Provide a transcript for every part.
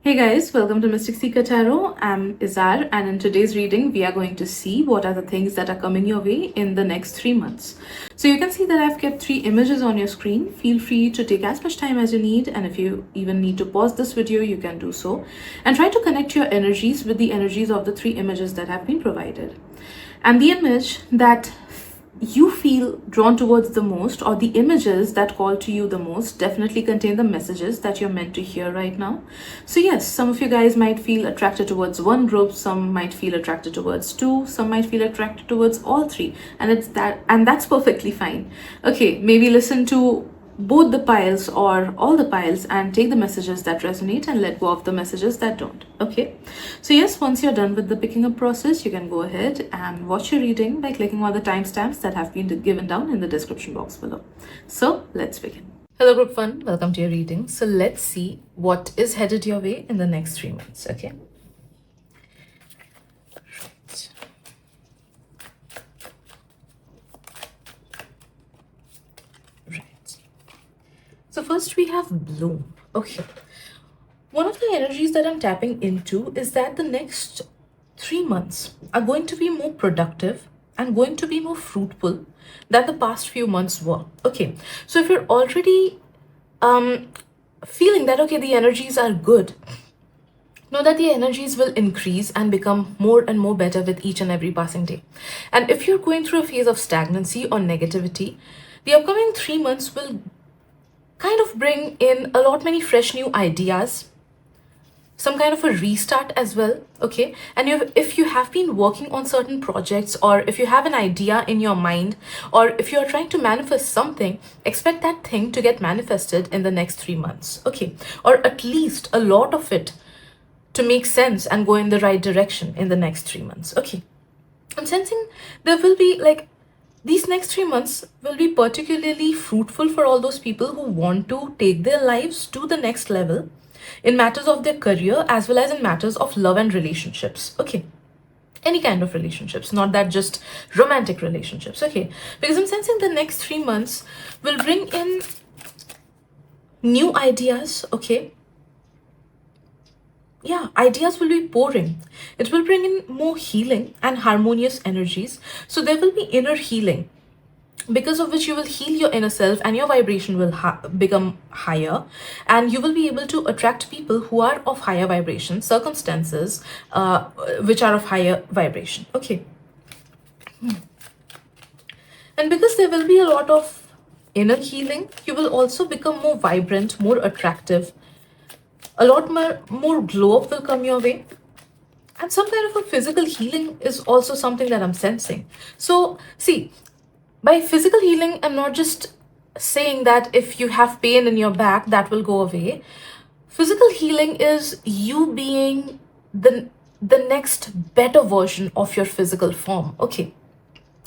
Hey guys, welcome to Mystic Seeker Tarot. I'm Izar, and in today's reading, we are going to see what are the things that are coming your way in the next 3 months. So you can see that I've kept 3 images on your screen. Feel free to take as much time as you need, and if you even need to pause this video, you can do so. And try to connect your energies with the energies of the 3 images that have been provided. And the image that you feel drawn towards the most, or the images that call to you the most, definitely contain the messages that you're meant to hear right now. So yes, some of you guys might feel attracted towards one group, some might feel attracted towards 2, some might feel attracted towards all 3, and that's perfectly fine. Okay, maybe listen to both the piles or all the piles and take the messages that resonate and let go of the messages that don't. Okay, so yes, once you're done with the picking up process, you can go ahead and watch your reading by clicking on the timestamps that have been given down in the description box below. So let's begin. Hello group 1, welcome to your reading. So let's see what is headed your way in the next 3 months. Okay, so first we have bloom. Okay, one of the energies that I'm tapping into is that the next 3 months are going to be more productive and going to be more fruitful than the past few months were. Okay, so if you're already feeling that, okay, the energies are good, know that the energies will increase and become more and more better with each and every passing day. And if you're going through a phase of stagnancy or negativity, the upcoming 3 months will kind of bring in a lot many fresh new ideas, some kind of a restart as well. Okay, and if you have been working on certain projects, or if you have an idea in your mind, or if you are trying to manifest something, expect that thing to get manifested in the next 3 months. Okay, or at least a lot of it to make sense and go in the right direction in the next 3 months. Okay, I'm sensing there will be these next 3 months will be particularly fruitful for all those people who want to take their lives to the next level in matters of their career as well as in matters of love and relationships. Okay, any kind of relationships, not that just romantic relationships. Okay, because I'm sensing the next 3 months will bring in new ideas. Okay, yeah, ideas will be pouring. It will bring in more healing and harmonious energies. So there will be inner healing, because of which you will heal your inner self and your vibration will become higher, and you will be able to attract people who are of higher vibration, circumstances which are of higher vibration. Okay, and because there will be a lot of inner healing, you will also become more vibrant, more attractive. A lot more glow up will come your way, and some kind of a physical healing is also something that I'm sensing. So see, by physical healing, I'm not just saying that if you have pain in your back, that will go away. Physical healing is you being the next better version of your physical form. Okay,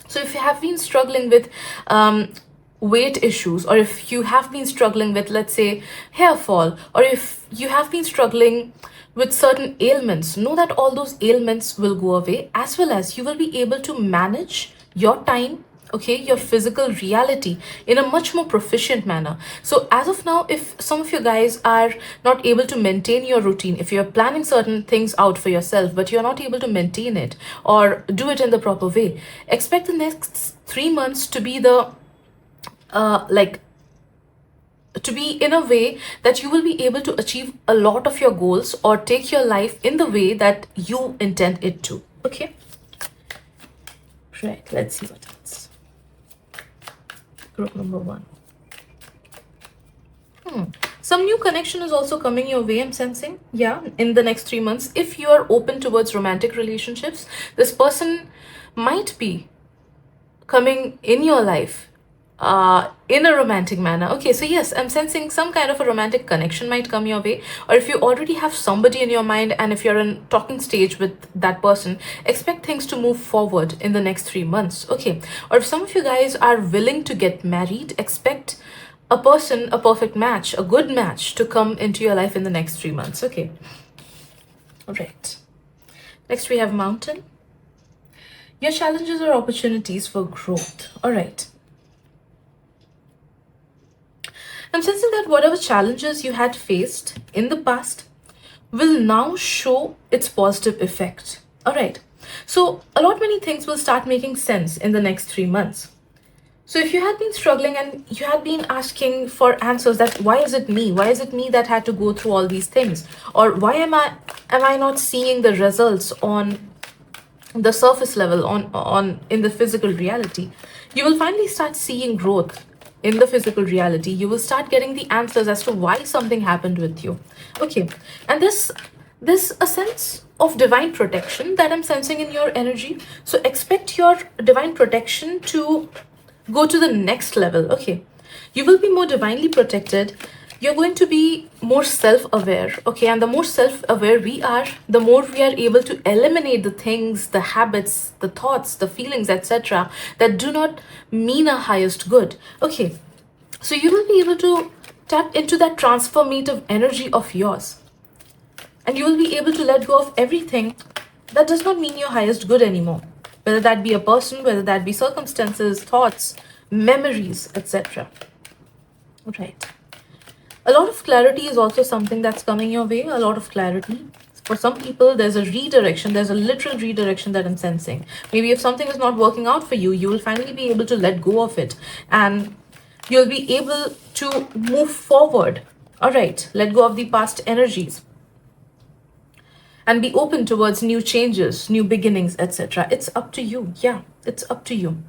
so if you have been struggling with weight issues, or if you have been struggling with, let's say, hair fall, or if you have been struggling with certain ailments, know that all those ailments will go away, as well as you will be able to manage your time, okay, your physical reality in a much more proficient manner. So as of now, if some of you guys are not able to maintain your routine, if you're planning certain things out for yourself but you're not able to maintain it or do it in the proper way, expect the next 3 months to be the to be in a way that you will be able to achieve a lot of your goals or take your life in the way that you intend it to. Okay, right, let's see what else. Group number 1. Some new connection is also coming your way, I'm sensing. Yeah, in the next 3 months, if you are open towards romantic relationships, this person might be coming in your life in a romantic manner. Okay, so yes, I'm sensing some kind of a romantic connection might come your way, or if you already have somebody in your mind and if you're in talking stage with that person, expect things to move forward in the next 3 months. Okay, or if some of you guys are willing to get married, expect a person, a perfect match, a good match to come into your life in the next 3 months. Okay, all right, next we have mountain. Your challenges or opportunities for growth. All right, I'm sensing that whatever challenges you had faced in the past will now show its positive effect. All right. So a lot many things will start making sense in the next 3 months. So if you had been struggling and you had been asking for answers that why is it me? Why is it me that had to go through all these things? Or why am I not seeing the results on the surface level, on in the physical reality? You will finally start seeing growth in the physical reality. You will start getting the answers as to why something happened with you. Okay. And this a sense of divine protection that I'm sensing in your energy. So expect your divine protection to go to the next level. Okay. You will be more divinely protected. You're going to be more self-aware. Okay. And the more self-aware we are, the more we are able to eliminate the things, the habits, the thoughts, the feelings, etc., that do not mean our highest good. Okay. So you will be able to tap into that transformative energy of yours. And you will be able to let go of everything that does not mean your highest good anymore. Whether that be a person, whether that be circumstances, thoughts, memories, etc. Right. A lot of clarity is also something that's coming your way. A lot of clarity. For some people, there's a redirection. There's a literal redirection that I'm sensing. Maybe if something is not working out for you, you will finally be able to let go of it. And you'll be able to move forward. All right. Let go of the past energies and be open towards new changes, new beginnings, etc. It's up to you. Yeah, it's up to you.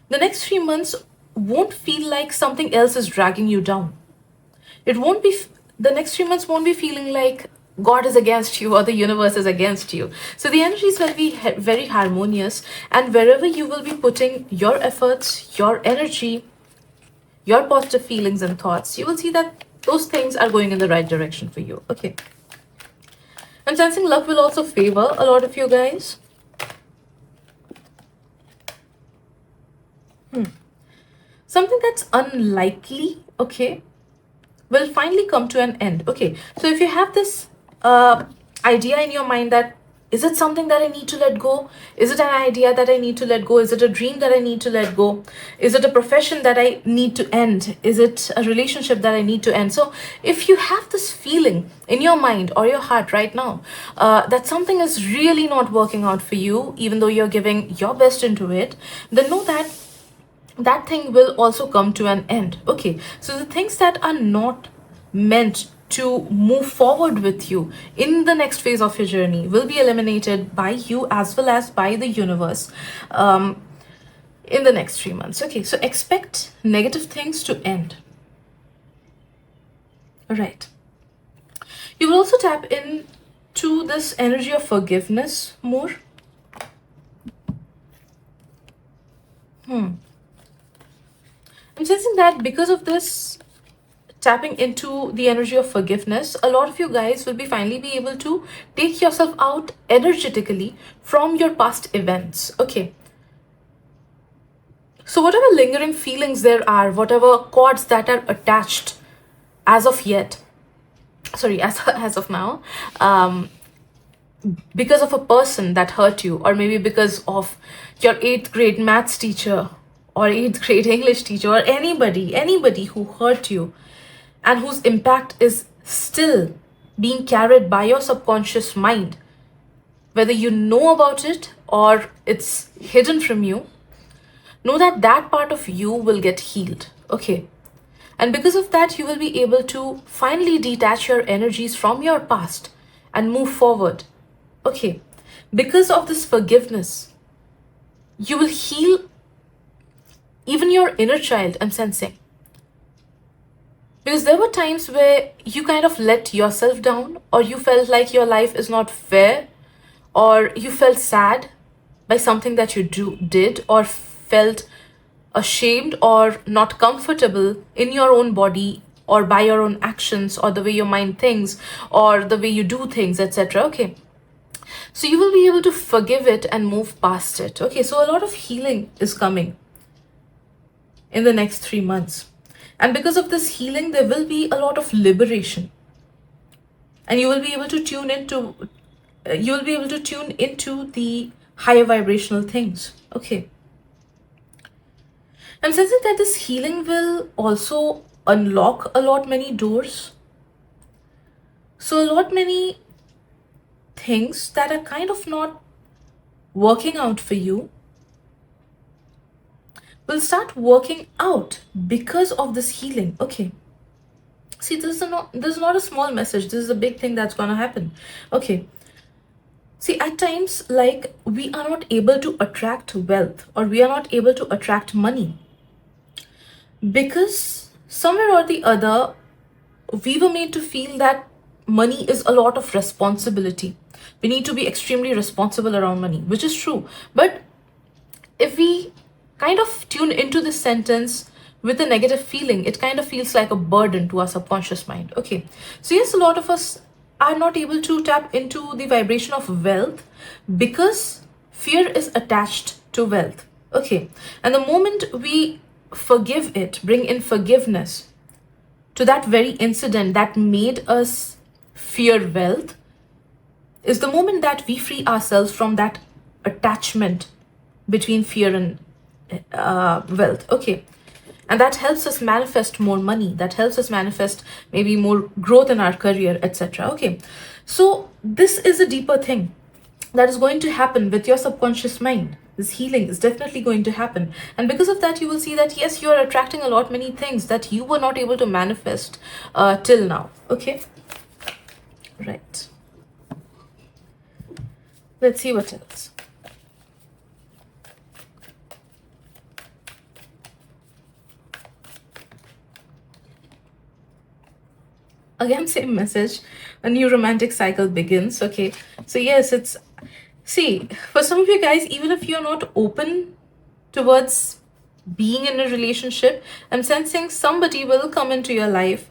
The next 3 months won't feel like something else is dragging you down. It won't be, the next 3 months won't be feeling like God is against you or the universe is against you. So the energies will be very harmonious, and wherever you will be putting your efforts, your energy, your positive feelings and thoughts, you will see that those things are going in the right direction for you. Okay. I'm sensing luck will also favor a lot of you guys. Something that's unlikely, okay, will finally come to an end. Okay, so if you have this idea in your mind that is it something that I need to let go? Is it an idea that I need to let go? Is it a dream that I need to let go? Is it a profession that I need to end? Is it a relationship that I need to end? So if you have this feeling in your mind or your heart right now that something is really not working out for you, even though you're giving your best into it, then know that that thing will also come to an end. Okay, so the things that are not meant to move forward with you in the next phase of your journey will be eliminated by you as well as by the universe in the next 3 months. Okay, so expect negative things to end. All right. You will also tap into this energy of forgiveness more. I'm sensing that because of this tapping into the energy of forgiveness, a lot of you guys will be finally be able to take yourself out energetically from your past events. Okay. So whatever lingering feelings there are, whatever cords that are attached as of yet, sorry, as of now, because of a person that hurt you, or maybe because of your 8th grade maths teacher or 8th grade English teacher, or anybody who hurt you and whose impact is still being carried by your subconscious mind, whether you know about it or it's hidden from you, know that that part of you will get healed. Okay. And because of that, you will be able to finally detach your energies from your past and move forward. Okay. Because of this forgiveness, you will heal even your inner child, I'm sensing. Because there were times where you kind of let yourself down, or you felt like your life is not fair, or you felt sad by something that you did, or felt ashamed or not comfortable in your own body, or by your own actions, or the way your mind thinks, or the way you do things, etc. Okay. So you will be able to forgive it and move past it. Okay. So a lot of healing is coming in the next 3 months. And because of this healing, there will be a lot of liberation. And you will be able to tune into the higher vibrational things. Okay. I'm sensing that this healing will also unlock a lot many doors. So a lot many things that are kind of not working out for you will start working out because of this healing. Okay. See, this is not a small message. This is a big thing that's gonna happen. Okay. See, at times, like, we are not able to attract wealth or we are not able to attract money because somewhere or the other, we were made to feel that money is a lot of responsibility. We need to be extremely responsible around money, which is true. But if we kind of tune into this sentence with a negative feeling, it kind of feels like a burden to our subconscious mind. Okay. So, yes, a lot of us are not able to tap into the vibration of wealth because fear is attached to wealth. Okay. And the moment we forgive it, bring in forgiveness to that very incident that made us fear wealth, is the moment that we free ourselves from that attachment between fear and wealth. Okay. And that helps us manifest more money, that helps us manifest maybe more growth in our career, etc. Okay. So this is a deeper thing that is going to happen with your subconscious mind. This healing is definitely going to happen, and because of that you will see that yes, you are attracting a lot many things that you were not able to manifest till now. Okay. Right, let's see what else. Again, same message. A new romantic cycle begins. Okay. So yes, it's, see, for some of you guys, even if you're not open towards being in a relationship, I'm sensing somebody will come into your life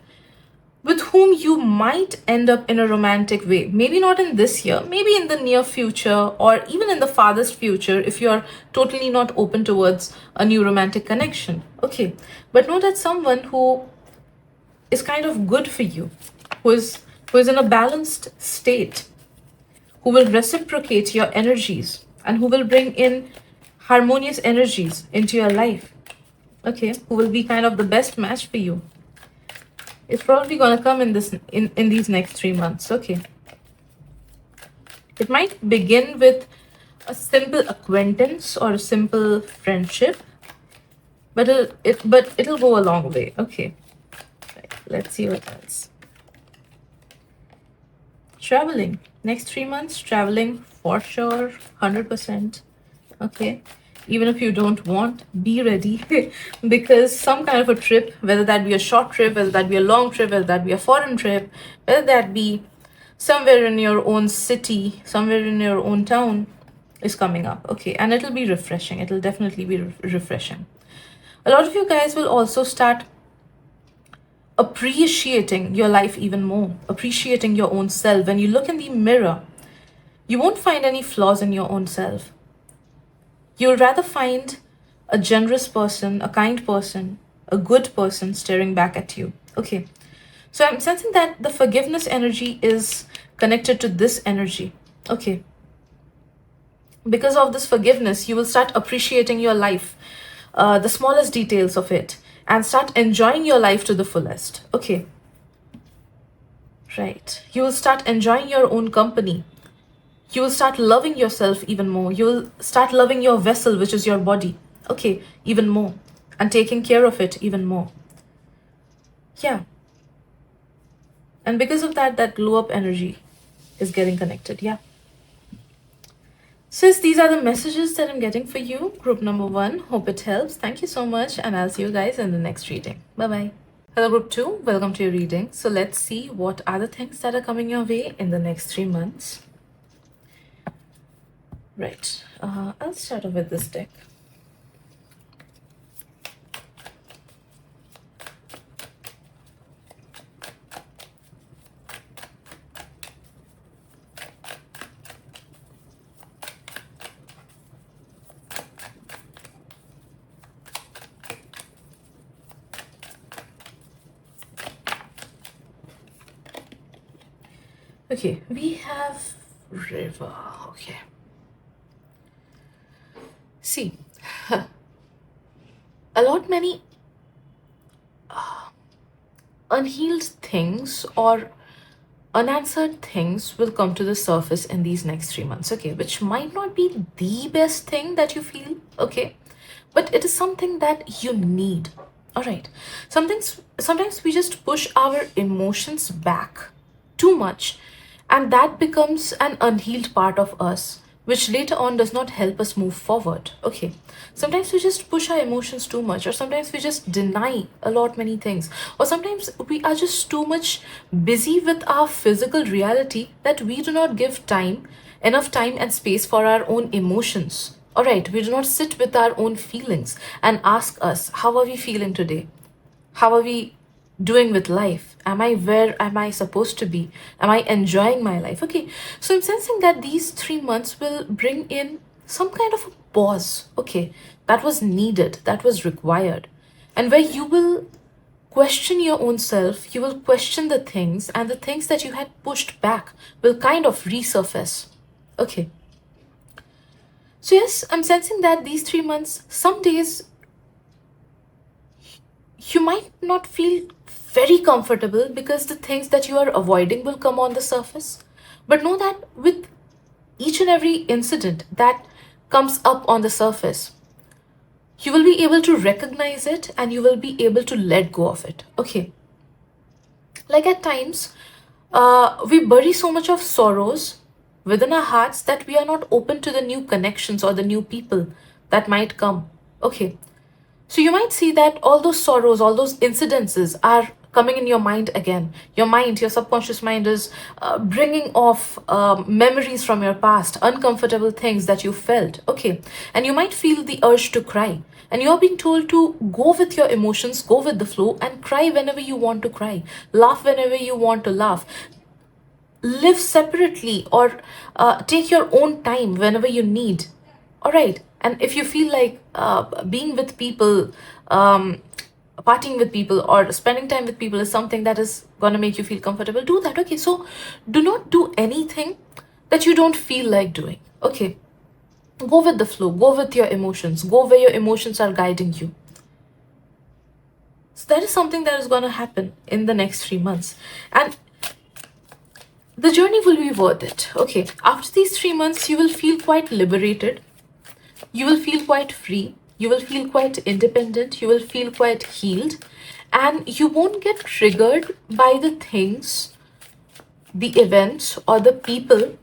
with whom you might end up in a romantic way. Maybe not in this year, maybe in the near future, or even in the farthest future if you're totally not open towards a new romantic connection. Okay. But know that someone who is kind of good for you, who is in a balanced state, who will reciprocate your energies and who will bring in harmonious energies into your life. Okay, who will be kind of the best match for you. It's probably gonna come in in these next 3 months. Okay. It might begin with a simple acquaintance or a simple friendship, but it'll go a long way. Okay. Right, let's see what else. Traveling. Next 3 months, traveling for sure, 100%. Okay. Even if you don't want, be ready because some kind of a trip, whether that be a short trip, whether that be a long trip, whether that be a foreign trip, whether that be somewhere in your own city, somewhere in your own town, is coming up. Okay. And it'll be refreshing. It'll definitely be refreshing. A lot of you guys will also start appreciating your life even more, appreciating your own self. When you look in the mirror, you won't find any flaws in your own self. You'll rather find a generous person, a kind person, a good person staring back at you. Okay. So I'm sensing that the forgiveness energy is connected to this energy. Okay. Because of this forgiveness, you will start appreciating your life, the smallest details of it, and start enjoying your life to the fullest. Okay. Right. You will start enjoying your own company. You will start loving yourself even more. You will start loving your vessel, which is your body. Okay. Even more. And taking care of it even more. Yeah. And because of that, that glow up energy is getting connected. Yeah. Sis, these are the messages that I'm getting for you. Group number 1. Hope it helps. Thank you so much. And I'll see you guys in the next reading. Bye-bye. Hello, group 2. Welcome to your reading. So let's see what are the things that are coming your way in the next 3 months. Right. I'll start off with this deck. Okay, we have River. Okay. See, a lot many unhealed things or unanswered things will come to the surface in these next 3 months, okay, which might not be the best thing that you feel, okay, but it is something that you need. All right. Sometimes we just push our emotions back too much, and that becomes an unhealed part of us, which later on does not help us move forward. Okay. Sometimes we just push our emotions too much, or sometimes we just deny a lot many things, or sometimes we are just too much busy with our physical reality that we do not give enough time and space for our own emotions. All right, we do not sit with our own feelings and ask us, how are we feeling today? How are we doing with life? Am I where am I supposed to be? Am I enjoying my life? Okay, so I'm sensing that these 3 months will bring in some kind of a pause, okay, that was needed, that was required, and where you will question your own self, you will question the things, and the things that you had pushed back will kind of resurface. Okay, so, yes, I'm sensing that these 3 months, some days you might not feel very comfortable because the things that you are avoiding will come on the surface. But know that with each and every incident that comes up on the surface, you will be able to recognize it and you will be able to let go of it. Okay. Like at times, we bury so much of sorrows within our hearts that we are not open to the new connections or the new people that might come. Okay. So you might see that all those sorrows, all those incidences are coming in your mind again. Your mind, your subconscious mind is bringing off memories from your past, uncomfortable things that you felt. Okay. And you might feel the urge to cry. And you're being told to go with your emotions, go with the flow, and cry whenever you want to cry, laugh whenever you want to laugh, live separately, or take your own time whenever you need. All right. And if you feel like being with people, partying with people, or spending time with people is something that is going to make you feel comfortable, do that. Okay. So do not do anything that you don't feel like doing. Okay. Go with the flow, go with your emotions, go where your emotions are guiding you. So that is something that is going to happen in the next 3 months. And the journey will be worth it. Okay. After these 3 months, you will feel quite liberated. You will feel quite free. You will feel quite independent. You will feel quite healed. And you won't get triggered by the things, the events, or the people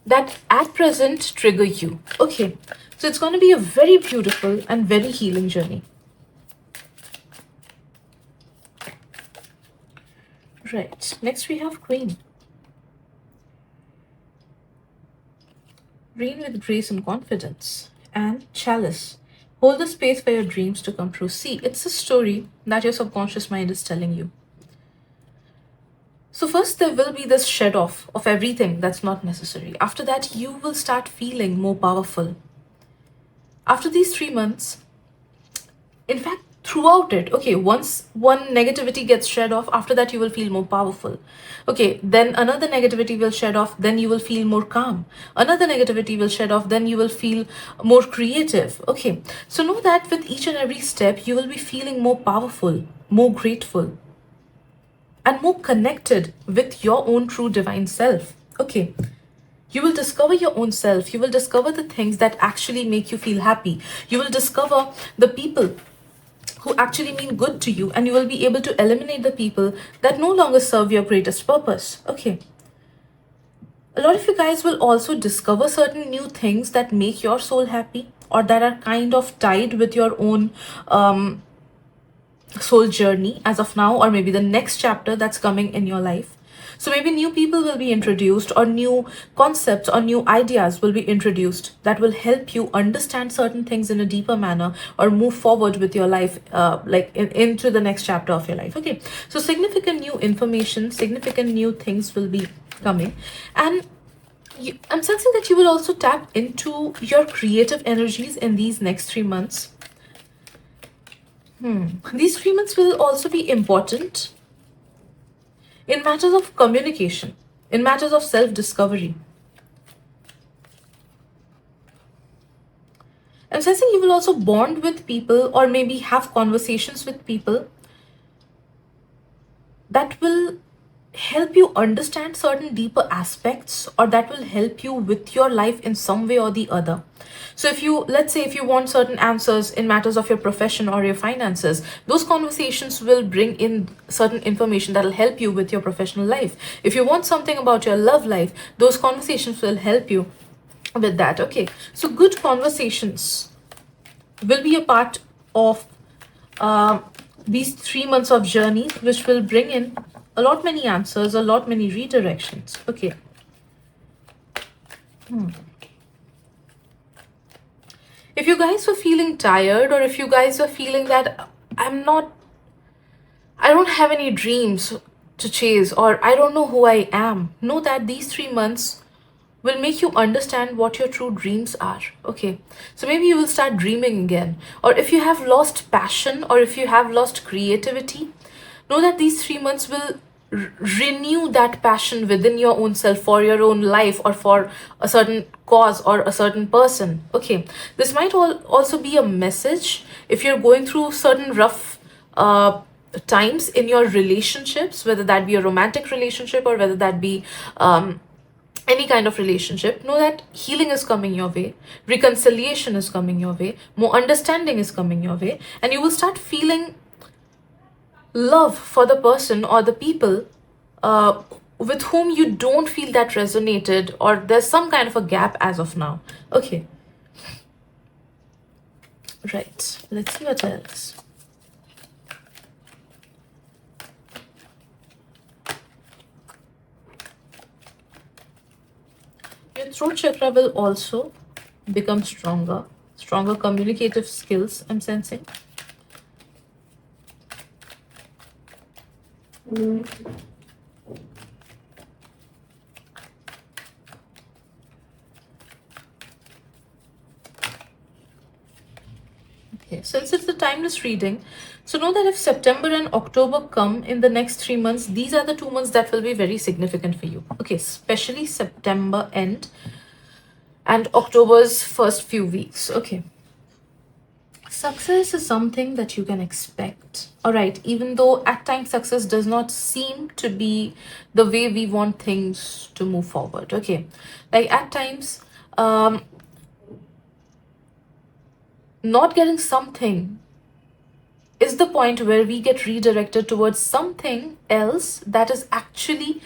that at present trigger you. Okay. So it's going to be a very beautiful and very healing journey. Right. Next we have Queen. Reign with grace and confidence. And Chalice. Hold the space for your dreams to come true. See, it's a story that your subconscious mind is telling you. So, first, there will be this shed off of everything that's not necessary. After that, you will start feeling more powerful. After these 3 months, in fact, throughout it, okay, once one negativity gets shed off, after that, you will feel more powerful. Okay, then another negativity will shed off, then you will feel more calm. Another negativity will shed off, then you will feel more creative. Okay, so know that with each and every step, you will be feeling more powerful, more grateful, and more connected with your own true divine self. Okay. You will discover your own self. You will discover the things that actually make you feel happy. You will discover the people who actually mean good to you, and you will be able to eliminate the people that no longer serve your greatest purpose. Okay. A lot of you guys will also discover certain new things that make your soul happy, or that are kind of tied with your own soul journey as of now, or maybe the next chapter that's coming in your life. So maybe new people will be introduced, or new concepts or new ideas will be introduced that will help you understand certain things in a deeper manner, or move forward with your life, into the next chapter of your life. Okay, so significant new information, significant new things will be coming, and I'm sensing that you will also tap into your creative energies in these next 3 months. These 3 months will also be important in matters of communication, in matters of self discovery. I'm sensing you will also bond with people, or maybe have conversations with people that will help you understand certain deeper aspects, or that will help you with your life in some way or the other. So if you, let's say, if you want certain answers in matters of your profession or your finances, those conversations will bring in certain information that will help you with your professional life. If you want something about your love life, those conversations will help you with that. Okay, so good conversations will be a part of these 3 months of journey, which will bring in a lot many answers, a lot many redirections. Okay. If you guys were feeling tired, or if you guys were feeling that I don't have any dreams to chase, or I don't know who I am, know that these 3 months will make you understand what your true dreams are. Okay, so maybe you will start dreaming again. Or if you have lost passion, or if you have lost creativity, know that these 3 months will renew that passion within your own self, for your own life, or for a certain cause or a certain person. Okay, this might also be a message if you're going through certain rough times in your relationships, whether that be a romantic relationship or whether that be any kind of relationship. Know that healing is coming your way, reconciliation is coming your way, more understanding is coming your way, and you will start feeling love for the person or the people with whom you don't feel that resonated, or there's some kind of a gap as of now. Okay, right, let's see what else. Your throat chakra will also become stronger communicative skills, I'm sensing. Okay, since it's a timeless reading, so know that if September and October come in the next 3 months, these are the 2 months that will be very significant for you. Okay, especially September end and October's first few weeks. Okay. Success is something that you can expect. All right, even though at times success does not seem to be the way we want things to move forward. Okay, like at times, not getting something is the point where we get redirected towards something else that is actually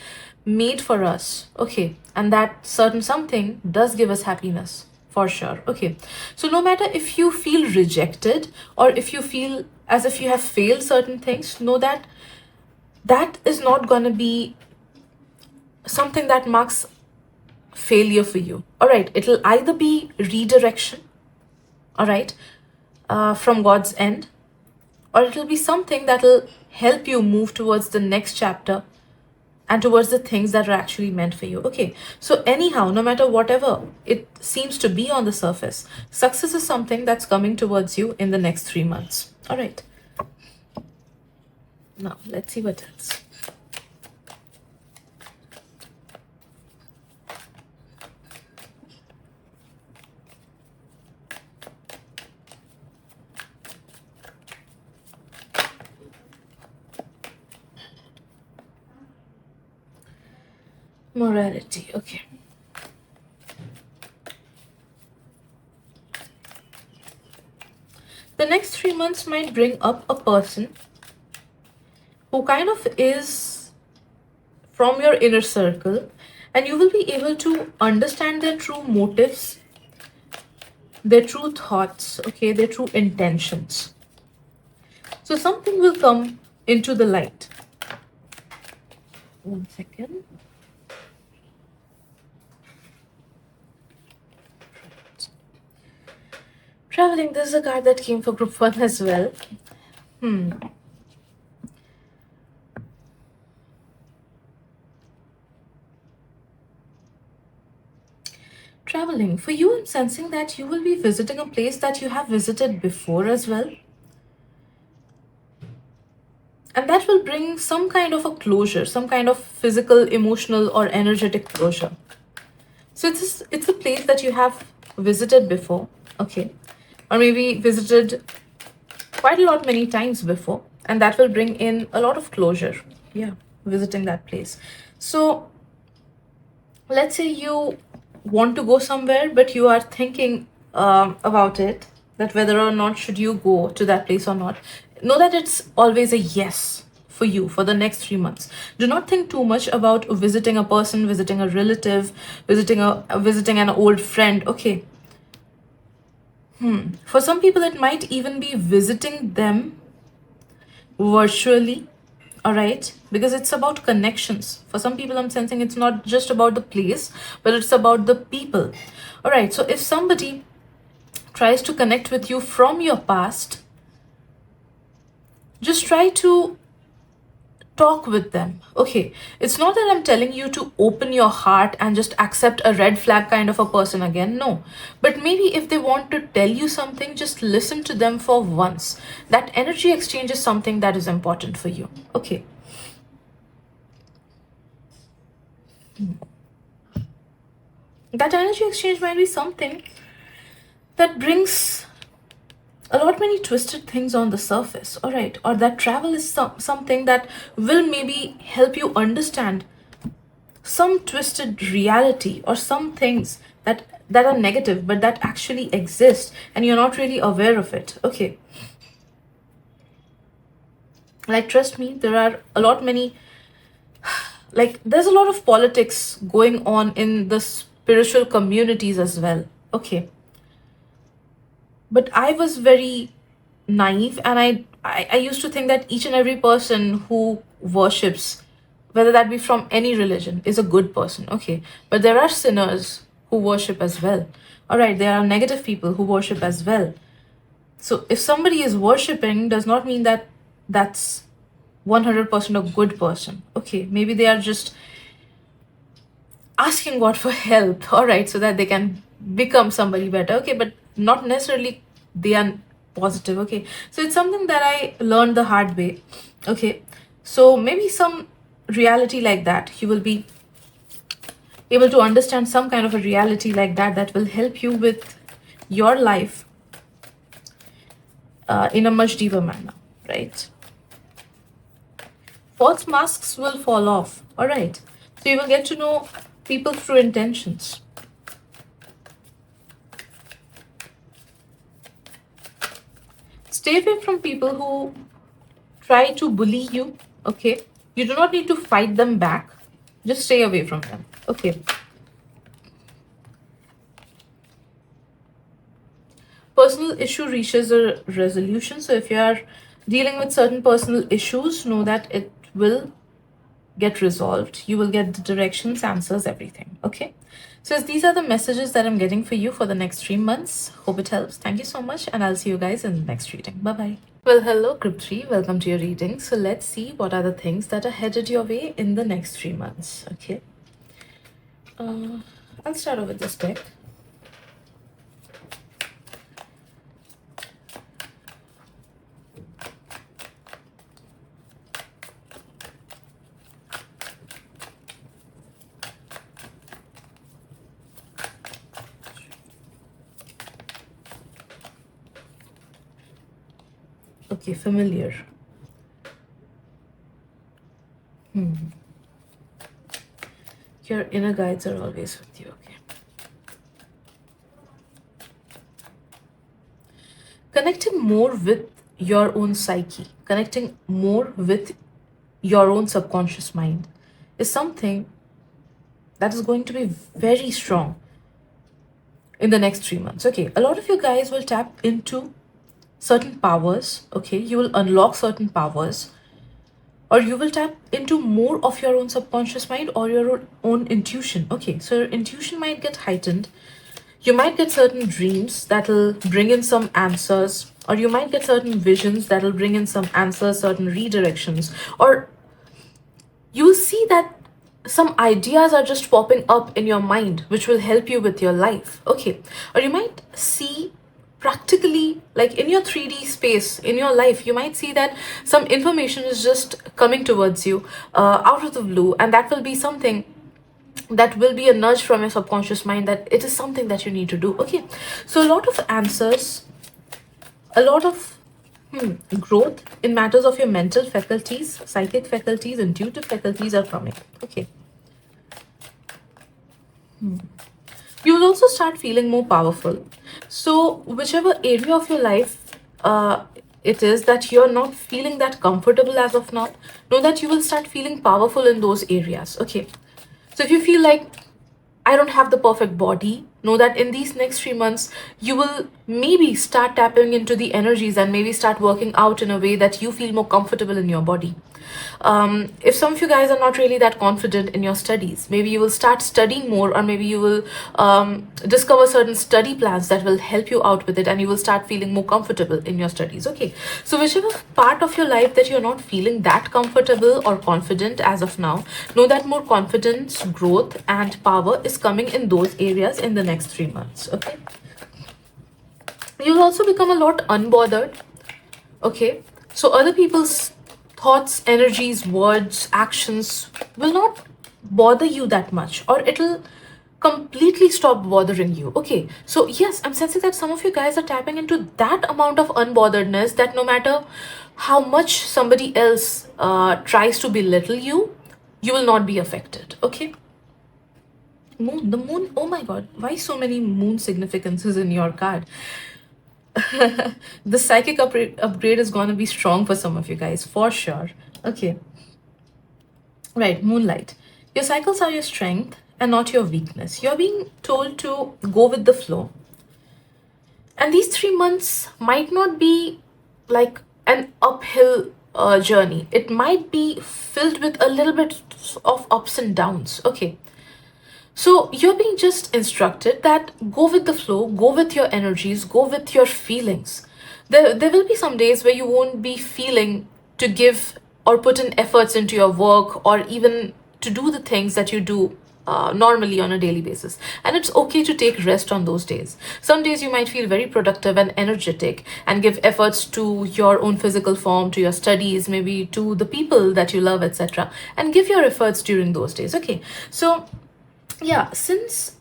made for us. Okay, and that certain something does give us happiness for sure. Okay, so no matter if you feel rejected, or if you feel as if you have failed certain things, know that that is not going to be something that marks failure for you. All right, it'll either be redirection, all right, from God's end, or it'll be something that'll help you move towards the next chapter and towards the things that are actually meant for you. Okay, so anyhow, no matter whatever it seems to be on the surface, success is something that's coming towards you in the next 3 months. All right, now let's see what else. Morality. Okay, the next 3 months might bring up a person who kind of is from your inner circle, and you will be able to understand their true motives, their true thoughts, okay, their true intentions. So something will come into the light. 1 second. Traveling, this is a card that came for group 1 as well. Traveling, for you, I'm sensing that you will be visiting a place that you have visited before as well. And that will bring some kind of a closure, some kind of physical, emotional, or energetic closure. So it's a place that you have visited before, okay? Or maybe visited quite a lot many times before, and that will bring in a lot of closure. Yeah. visiting that place. So let's say you want to go somewhere, but you are thinking about it, that whether or not should you go to that place or not. Know that it's always a yes for you for the next 3 months. Do not think too much about visiting a person, visiting a relative, visiting an old friend. Okay, for some people it might even be visiting them virtually. All right, because it's about connections. For some people, I'm sensing it's not just about the place, but it's about the people. All right, so if somebody tries to connect with you from your past, just try to talk with them. Okay, it's not that I'm telling you to open your heart and just accept a red flag kind of a person again. No, but maybe if they want to tell you something, just listen to them for once. That energy exchange is something that is important for you. Okay, that energy exchange might be something that brings a lot many twisted things on the surface. All right, or that travel is something that will maybe help you understand some twisted reality, or some things that are negative but that actually exist and you're not really aware of it. Okay, like trust me, there are a lot many, like there's a lot of politics going on in the spiritual communities as well. Okay, but I was very naive, and I used to think that each and every person who worships, whether that be from any religion, is a good person. Okay, but there are sinners who worship as well. All right, there are negative people who worship as well. So if somebody is worshiping, does not mean that that's 100% a good person. Okay, maybe they are just asking God for help, all right, so that they can become somebody better. Okay, but not necessarily they are positive. Okay, so it's something that I learned the hard way. Okay, so maybe some reality like that, you will be able to understand some kind of a reality like that that will help you with your life in a much deeper manner, right? False masks will fall off, all right, so you will get to know people through intentions. Stay away from people who try to bully you. Okay, you do not need to fight them back, just stay away from them. Okay, personal issue reaches a resolution. So if you are dealing with certain personal issues, know that it will get resolved. You will get the directions, answers, everything. Okay, so these are the messages that I'm getting for you for the next 3 months. Hope it helps. Thank you so much, and I'll see you guys in the next reading. Bye bye. Well, hello, Group 3. Welcome to your reading. So let's see what are the things that are headed your way in the next 3 months. Okay, I'll start off with this deck. Okay, familiar. Your inner guides are always with you. Okay. Connecting more with your own psyche, connecting more with your own subconscious mind is something that is going to be very strong in the next 3 months. Okay, a lot of you guys will tap into certain powers. Okay, you will unlock certain powers, or you will tap into more of your own subconscious mind or your own intuition. Okay, so your intuition might get heightened. You might get certain dreams that'll bring in some answers, or you might get certain visions that'll bring in some answers, certain redirections, or you'll see that some ideas are just popping up in your mind which will help you with your life. Okay, or you might see practically, like in your 3D space in your life, you might see that some information is just coming towards you out of the blue, and that will be something that will be a nudge from your subconscious mind that it is something that you need to do. Okay, so a lot of answers, a lot of Growth in matters of your mental faculties, psychic faculties, intuitive faculties are coming. Okay. You will also start feeling more powerful. So, whichever area of your life it is that you're not feeling that comfortable as of now, know that you will start feeling powerful in those areas. Okay. So, if you feel like I don't have the perfect body, know that in these next 3 months, you will maybe start tapping into the energies and maybe start working out in a way that you feel more comfortable in your body. If some of you guys are not really that confident in your studies, maybe you will start studying more, or maybe you will discover certain study plans that will help you out with it, and you will start feeling more comfortable in your studies. Okay, so whichever part of your life that you're not feeling that comfortable or confident as of now, know that more confidence, growth, and power is coming in those areas in the next 3 months. Okay, you'll also become a lot unbothered. Okay, so other people's thoughts, energies, words, actions will not bother you that much, or it'll completely stop bothering you. Okay, so yes, I'm sensing that some of you guys are tapping into that amount of unbotheredness that no matter how much somebody else tries to belittle you, you will not be affected. Okay, moon, the moon, oh my god, why so many moon significances in your card? The psychic upgrade is going to be strong for some of you guys, for sure. Okay, right, moonlight. Your cycles are your strength and not your weakness. You're being told to go with the flow. And these 3 months might not be like an uphill journey, it might be filled with a little bit of ups and downs. Okay, so you're being just instructed that go with the flow, go with your energies, go with your feelings. There will be some days where you won't be feeling to give or put in efforts into your work, or even to do the things that you do normally on a daily basis. And it's okay to take rest on those days. Some days you might feel very productive and energetic and give efforts to your own physical form, to your studies, maybe to the people that you love, etc. And give your efforts during those days. Okay, so yeah, since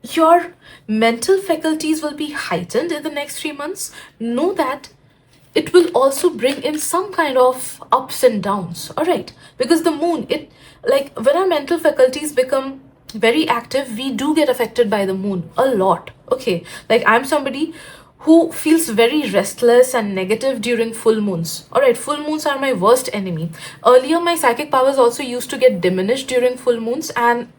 your mental faculties will be heightened in the next 3 months, know that it will also bring in some kind of ups and downs. All right, because the moon, it, like when our mental faculties become very active, we do get affected by the moon a lot. Okay, like I'm somebody who feels very restless and negative during full moons. All right, full moons are my worst enemy. Earlier, my psychic powers also used to get diminished during full moons, and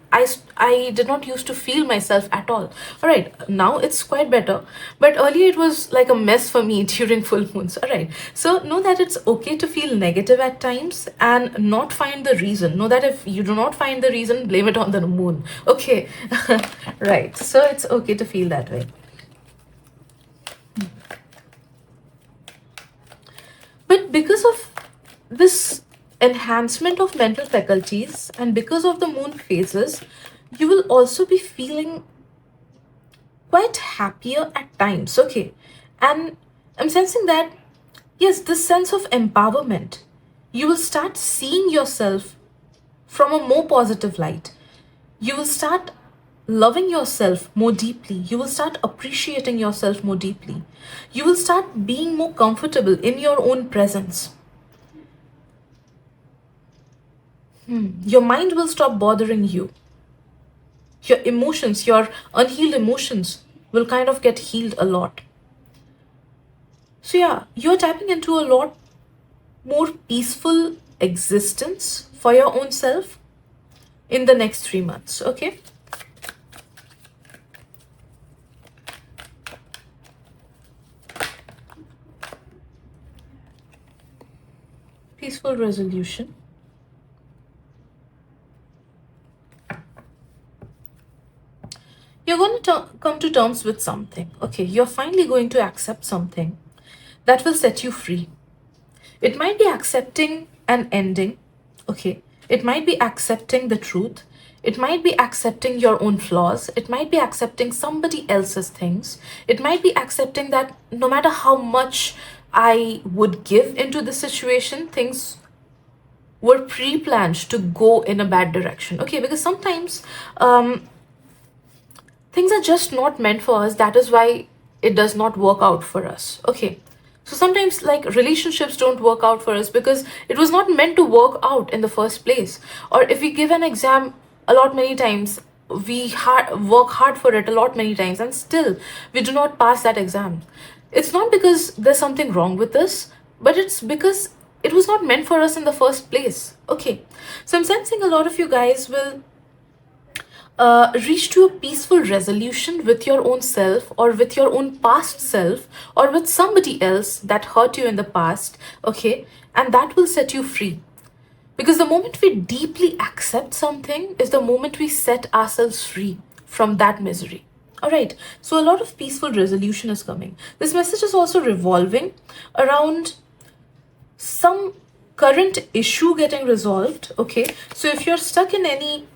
I did not used to feel myself at all. All right, now it's quite better, but earlier it was like a mess for me during full moons. All right, so know that it's okay to feel negative at times and not find the reason. Know that if you do not find the reason, blame it on the moon. Okay, right, so it's okay to feel that way. But because of this enhancement of mental faculties and because of the moon phases, you will also be feeling quite happier at times. Okay, and I'm sensing that yes, this sense of empowerment, you will start seeing yourself from a more positive light. You will start loving yourself more deeply. You will start appreciating yourself more deeply. You will start being more comfortable in your own presence. Your mind will stop bothering you. Your emotions, your unhealed emotions, will kind of get healed a lot. So, yeah, you're tapping into a lot more peaceful existence for your own self in the next 3 months. Okay. Peaceful resolution. You're going to come to terms with something. Okay, you're finally going to accept something that will set you free. It might be accepting an ending. Okay, it might be accepting the truth. It might be accepting your own flaws. It might be accepting somebody else's things. It might be accepting that no matter how much I would give into the situation, things were pre-planned to go in a bad direction. Okay, because sometimes things are just not meant for us. That is why it does not work out for us. Okay, So sometimes, like, relationships don't work out for us because it was not meant to work out in the first place. Or if we give an exam a lot many times, work hard for it a lot many times, and still we do not pass that exam. It's not because there's something wrong with us, but it's because it was not meant for us in the first place. Okay, so I'm sensing a lot of you guys will reach to a peaceful resolution with your own self, or with your own past self, or with somebody else that hurt you in the past. Okay, and that will set you free, because the moment we deeply accept something is the moment we set ourselves free from that misery. All right, so a lot of peaceful resolution is coming. This message is also revolving around some current issue getting resolved. Okay, so if you're stuck in any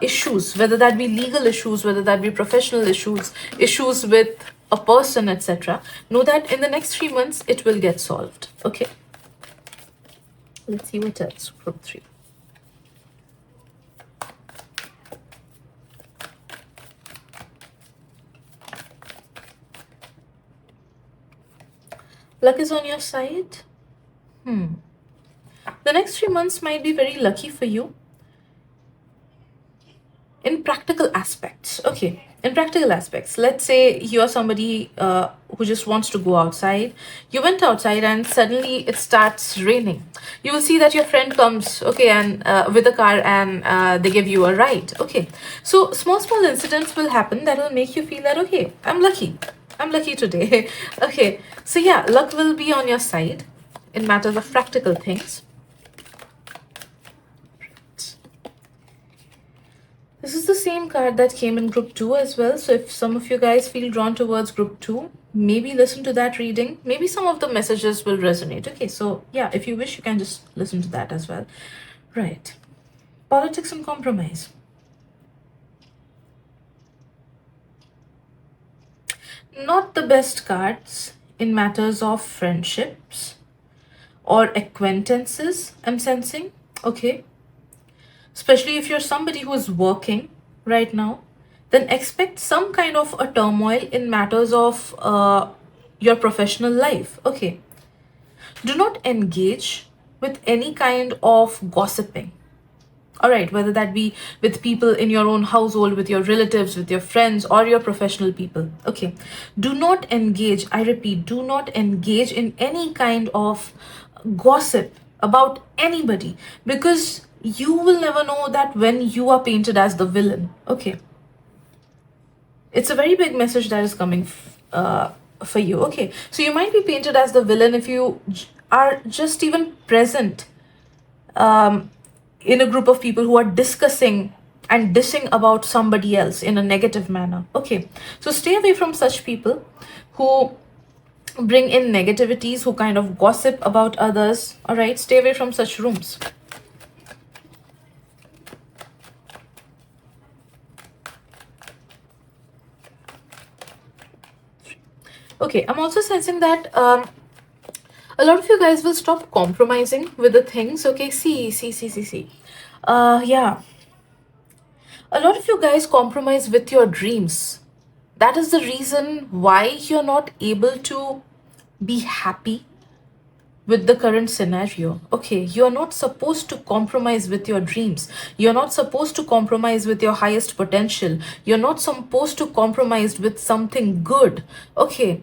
issues, whether that be legal issues, whether that be professional issues, issues with a person, etc., know that in the next 3 months it will get solved. Okay, let's see what else. Group 3. Luck is on your side. The next 3 months might be very lucky for you in practical aspects. Okay, in practical aspects, let's say you are somebody who just wants to go outside. You went outside and suddenly it starts raining. You will see that your friend comes, okay, and with a car, and they give you a ride. Okay, so small incidents will happen that will make you feel that, okay, I'm lucky today. Okay, so yeah, luck will be on your side in matters of practical things. This is the same card that came in group 2 as well. So if some of you guys feel drawn towards group 2, maybe listen to that reading. Maybe some of the messages will resonate. Okay, so yeah, if you wish, you can just listen to that as well. Right. Politics and compromise. Not the best cards in matters of friendships or acquaintances, I'm sensing. Okay, especially if you're somebody who is working right now, then expect some kind of a turmoil in matters of your professional life. Okay, do not engage with any kind of gossiping. All right, whether that be with people in your own household, with your relatives, with your friends, or your professional people. Okay, do not engage, I repeat, do not engage in any kind of gossip about anybody, because you will never know that when you are painted as the villain. Okay, it's a very big message that is coming for you. Okay, so you might be painted as the villain if you are just even present in a group of people who are discussing and dissing about somebody else in a negative manner. Okay, so stay away from such people who bring in negativities, who kind of gossip about others. All right, stay away from such rooms. Okay, I'm also sensing that a lot of you guys will stop compromising with the things. Okay, see. Yeah, a lot of you guys compromise with your dreams. That is the reason why you're not able to be happy with the current scenario. Okay, you're not supposed to compromise with your dreams. You're not supposed to compromise with your highest potential. You're not supposed to compromise with something good. Okay,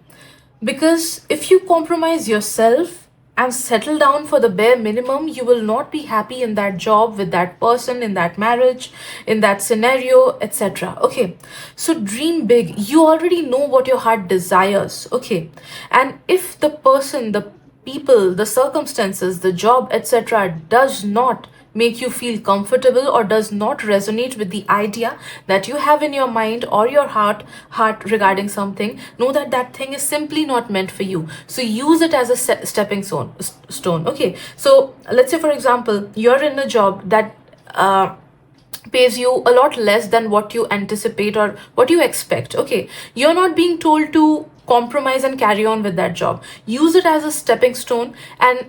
because if you compromise yourself and settle down for the bare minimum, you will not be happy in that job, with that person, in that marriage, in that scenario, etc. Okay, so dream big. You already know what your heart desires. Okay, and if the person, the people, the circumstances, the job, etc., does not make you feel comfortable or does not resonate with the idea that you have in your mind or your heart regarding something, know that that thing is simply not meant for you. So use it as a stepping stone. Okay, so let's say, for example, you're in a job that pays you a lot less than what you anticipate or what you expect. Okay, you're not being told to compromise and carry on with that job. Use it as a stepping stone, and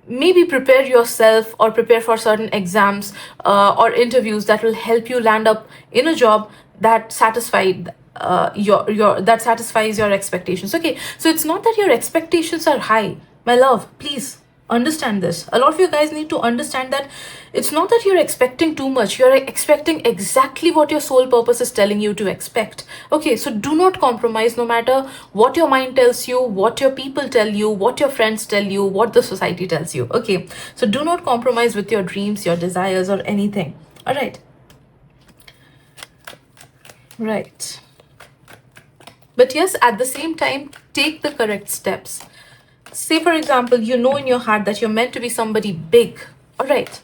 maybe prepare yourself or prepare for certain exams or interviews that will help you land up in a job that your that satisfies your expectations. Okay, so it's not that your expectations are high, my love, please understand this. A lot of you guys need to understand that it's not that you're expecting too much, you're expecting exactly what your soul purpose is telling you to expect. Okay, so do not compromise, no matter what your mind tells you, what your people tell you, what your friends tell you, what the society tells you. Okay, so do not compromise with your dreams, your desires, or anything. All right. Right. But yes, at the same time, take the correct steps. Say, for example, you know in your heart that you're meant to be somebody big. All right,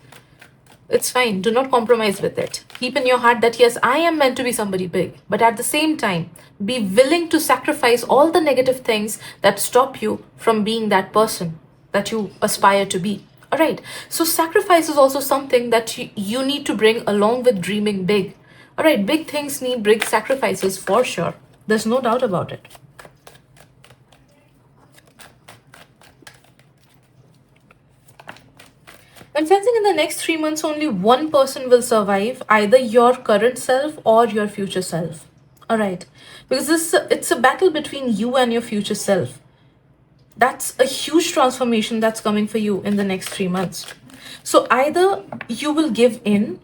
it's fine. Do not compromise with it. Keep in your heart that, yes, I am meant to be somebody big. But at the same time, be willing to sacrifice all the negative things that stop you from being that person that you aspire to be. All right. So sacrifice is also something that you need to bring along with dreaming big. All right. Big things need big sacrifices for sure. There's no doubt about it. I'm sensing in the next 3 months, only one person will survive, either your current self or your future self. All right. Because it's a battle between you and your future self. That's a huge transformation that's coming for you in the next 3 months. So either you will give in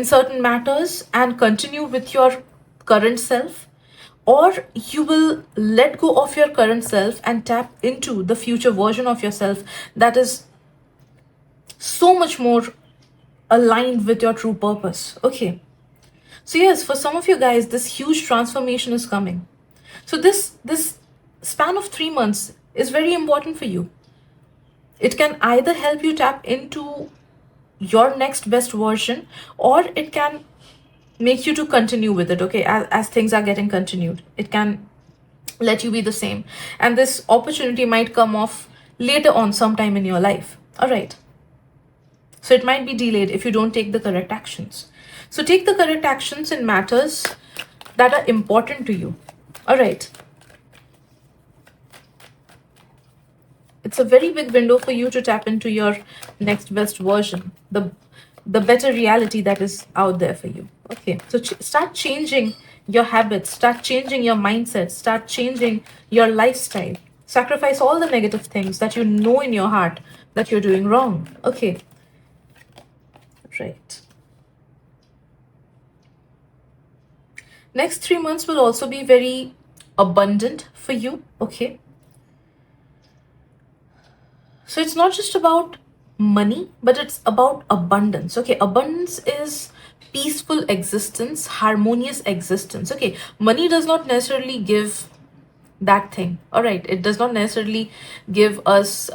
certain matters and continue with your current self, or you will let go of your current self and tap into the future version of yourself that is so much more aligned with your true purpose. Okay. So yes, for some of you guys, this huge transformation is coming. So this span of 3 months is very important for you. It can either help you tap into your next best version, or it can make you to continue with it. Okay, as things are getting continued, it can let you be the same. And this opportunity might come off later on sometime in your life. All right. So it might be delayed if you don't take the correct actions. So take the correct actions in matters that are important to you. All right. It's a very big window for you to tap into your next best version, the better reality that is out there for you. Okay. So start changing your habits, start changing your mindset, start changing your lifestyle. Sacrifice all the negative things that you know in your heart that you're doing wrong. Okay. Right. Next 3 months will also be very abundant for you. Okay. So it's not just about money, but it's about abundance. Okay. Abundance is peaceful existence, harmonious existence. Okay. Money does not necessarily give that thing. All right. It does not necessarily give us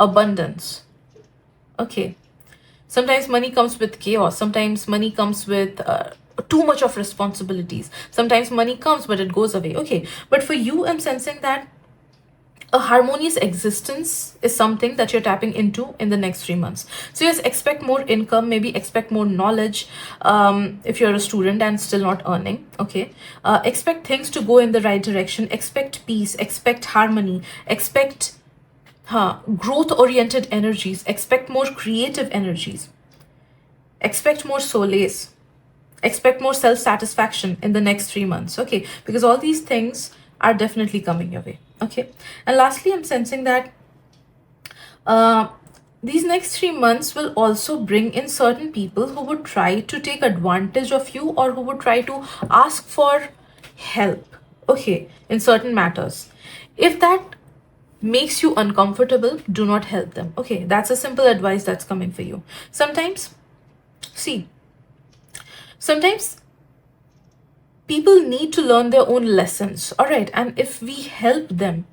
abundance. Okay. Sometimes money comes with chaos. Sometimes money comes with too much of responsibilities. Sometimes money comes, but it goes away. Okay. But for you, I'm sensing that a harmonious existence is something that you're tapping into in the next 3 months. So yes, expect more income, maybe expect more knowledge if you're a student and still not earning. Okay. Expect things to go in the right direction. Expect peace, expect harmony, expect growth oriented energies, expect more creative energies, expect more solace, expect more self satisfaction in the next 3 months. Okay, because all these things are definitely coming your way. Okay, and lastly, I'm sensing that these next 3 months will also bring in certain people who would try to take advantage of you, or who would try to ask for help. Okay, in certain matters. If that makes you uncomfortable, do not help them. Okay, that's a simple advice that's coming for you. Sometimes people need to learn their own lessons. All right, and if we help them,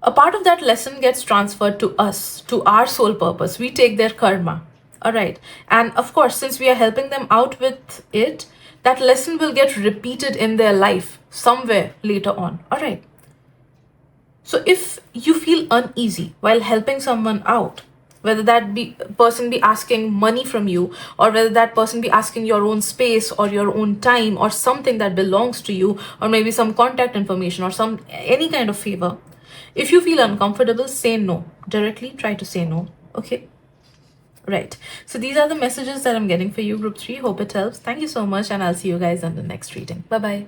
a part of that lesson gets transferred to us, to our soul purpose. We take their karma. All right, and of course, since we are helping them out with it, that lesson will get repeated in their life somewhere later on. All right. So if you feel uneasy while helping someone out, whether that be person be asking money from you, or whether that person be asking your own space or your own time or something that belongs to you, or maybe some contact information or some any kind of favor, if you feel uncomfortable, say no. Directly try to say no. Okay. Right. So these are the messages that I'm getting for you, group 3. Hope it helps. Thank you so much, and I'll see you guys on the next reading. Bye bye.